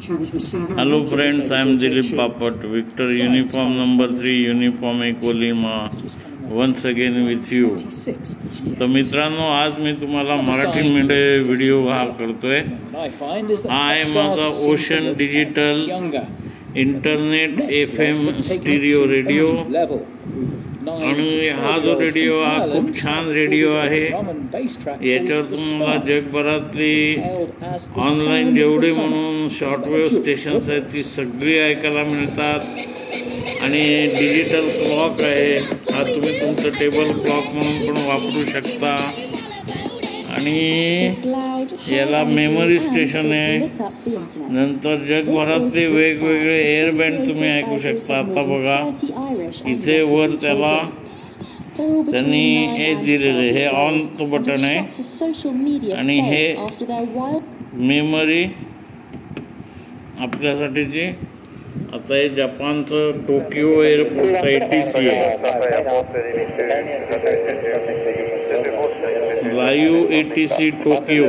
Hello friends, I am Dilip Bapat, Victor Uniform number 3, Uniform Echo Lima, once again with you. तर मित्रांनो, आज मी तुम्हाला मराठीमध्ये video हा करतोय. हा आहे माझा ocean digital internet FM stereo radio. आणि हा जो रेडिओ हा खूप छान रेडिओ आहे. याच्यावर तुम्हाला जगभरातली ऑनलाईन जेवढे म्हणून शॉर्टवेव्ह स्टेशन्स आहेत ती सगळी ऐकायला मिळतात. आणि डिजिटल क्लॉक आहे, हा तुम्ही तुमचं टेबल क्लॉक म्हणून पण वापरू शकता. आणि याला मेमरी स्टेशन आहे. नंतर जगभरातले वेगवेगळे एअरबँड तुम्ही ऐकू शकता. आता बघा इथे वर त्याला त्यांनी हे दिलेले, हे ऑन बटन आहे. आणि हे मेमरी आपल्यासाठीची. आता हे जपानचं टोकियो एअरपोर्टचं ATC आहे. Live ATC Tokyo.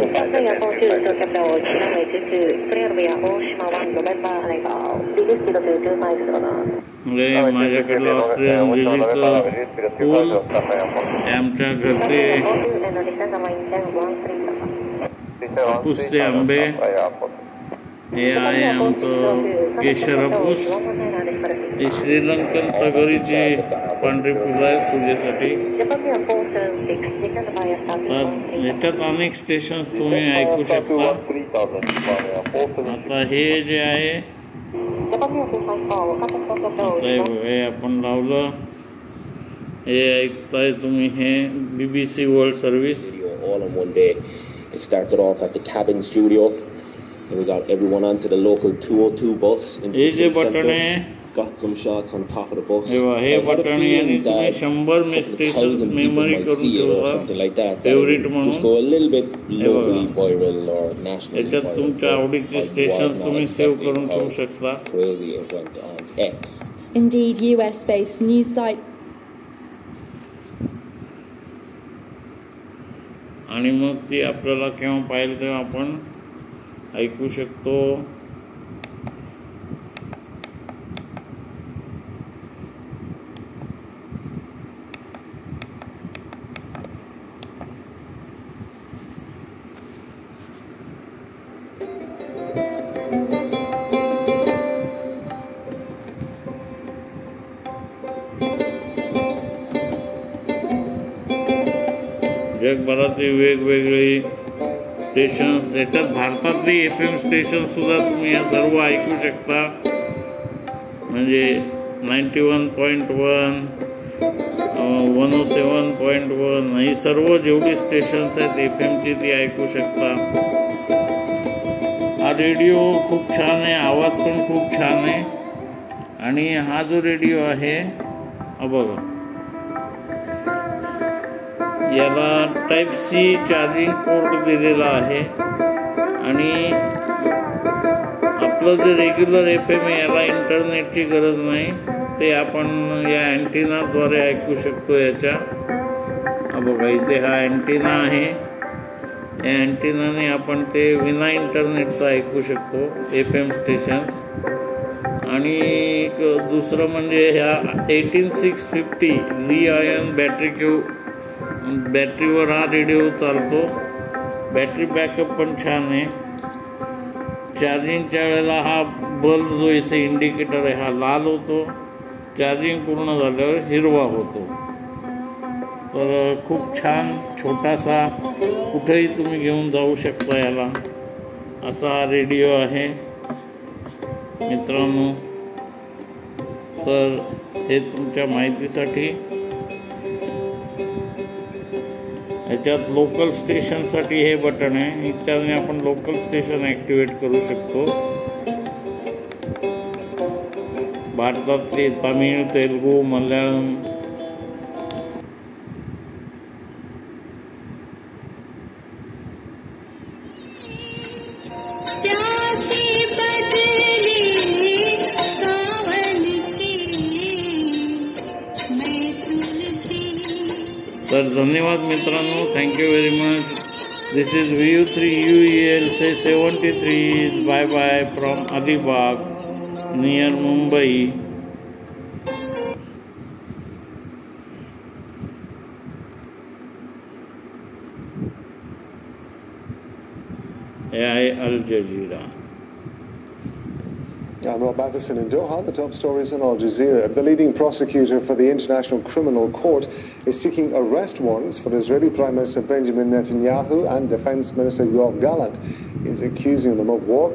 माझ्याकडलं ऑस्ट्रेलियन लिलीचं फूल, आमच्या घरचे हापूसचे आंबे, हे आहे आमचं केशर हापूस. हे श्रीलंकन तगरीची पांढरी फुलं आहेत पूजेसाठी. तर याच्यात अनेक स्टेशन्स तुम्ही ऐकू शकता. आता हे जे आहे, आता हे आपण लावलं, हे ऐकताय तुम्ही. हे BBC world service. All in one day. It started off at the cabin studio. We got everyone onto the local 202 bus. हे जे बटन आहे, got some shots on top of the bus. हे बटन यांनी तुम्ही 100 stations memory करून ठेवता favourite म्हणून. Go a little bit locally viral or national. याच्यात तुमच्या आवडीचे स्टेशन्स तुम्ही सेव्ह करून ठेवू शकता. Crazy it went on X. Indeed, US-based news site. आणि मग ती आपल्याला केव्हा पाहिलं तेव्हा आपण ऐकू शकतो. जगभरातली वेगवेगळी स्टेशन्स, याच्यात भारतातली FM स्टेशन सुद्धा तुम्ही या सर्व ऐकू शकता. म्हणजे 91.1, 107.1, ही सर्व जेवढी स्टेशन्स आहेत FMची ती ऐकू शकता. हा रेडिओ खूप छान आहे, आवाज पण खूप छान आहे. आणि हा जो रेडिओ आहे, बघा, याला Type-C चार्जिंग पोर्ट दिलेला आहे. आणि आपलं जे रेग्युलर FM आहे याला इंटरनेटची गरज नाही. ते आपण या अँटिनाद्वारे ऐकू शकतो. याच्या बघा इथे हा अँटिना आहे. या अँटिनाने आपण ते विना इंटरनेटचं ऐकू शकतो FM स्टेशन्स. आणि दुसरं म्हणजे ह्या 18650 लिथियम बॅटरीवर हा रेडिओ चालतो. बॅटरी बॅकअप पण छान आहे. चार्जिंगच्या वेळेला हा बल्ब जो इथे इंडिकेटर आहे हा लाल होतो. चार्जिंग पूर्ण झाल्यावर हिरवा होतो. तर खूप छान, छोटासा, कुठेही तुम्ही घेऊन जाऊ शकता याला, असा हा रेडिओ आहे मित्रांनो. तर हे तुमच्या माहितीसाठी. याच्यात लोकल स्टेशनसाठी हे बटन आहे. याच्याने आपण लोकल स्टेशन ॲक्टिवेट करू शकतो. भारतातले तामिळ, तेलुगू, मल्याळम, तर धन्यवाद मित्रांनो. Thank you very much. This is VU3 say 73 is bye-bye from Alibag near Mumbai. AI Al Jazeera. I'm Rob Matheson in Doha. The top stories on Al Jazeera. The leading prosecutor for the International Criminal Court is seeking arrest warrants for Israeli Prime Minister Benjamin Netanyahu and Defense Minister Yoav Gallant. He's accusing them of war